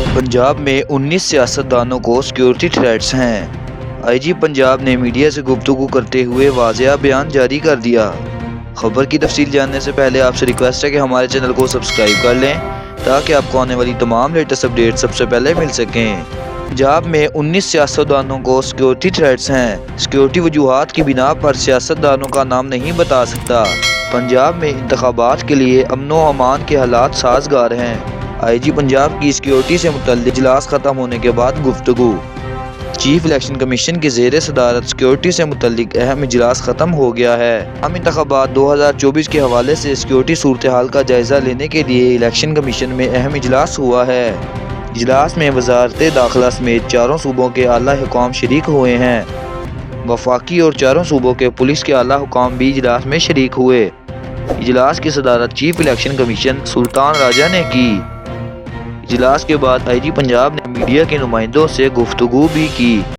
पंजाब में 19 सियासतदानों को security threats हैं। आईजी पंजाब ने मीडिया से गुफ्तगू करते हुए वाज़ेह बयान जारी कर दिया। खबर की तफसील जानने से पहले आपसे रिक्वेस्ट है कि हमारे चैनल को सब्सक्राइब कर लें ताकि आपको आने वाली तमाम लेटेस्ट अपडेट सबसे पहले मिल सकें। पंजाब में 19 सियासतदानों को सिक्योरिटी थ्रेट्स हैं। सिक्योरिटी वजूहात की बिना पर सियासतदानों का नाम नहीं बता सकता। पंजाब में इंतखाबात के लिए अमन व अमान के हालात साजगार हैं। आईजी पंजाब की सिक्योरिटी से मुतल्लिक़ इजलास ख़त्म होने के बाद गुफ्तगू। चीफ इलेक्शन कमीशन की ज़ेर सदारत सिक्योरिटी से मुतल्लिक़ अहम इजलास ख़त्म हो गया है। आम इंतखाबात 2024 के हवाले से सिक्योरिटी सूरत हाल का जायज़ा लेने के लिए इलेक्शन कमीशन में अहम इजलास हुआ है। इजलास में वज़ारत दाखिला समेत चारों सूबों के आला हुकाम शरीक हुए हैं। वफाकी और चारों सूबों के पुलिस के आला हुकाम भी इजलास में शरीक हुए। इजलास की सदारत chief election commission Sultan Raja ने की। इजलास के बाद आईजी पंजाब ने मीडिया के नुमाइंदों से गुफ्तगू भी की।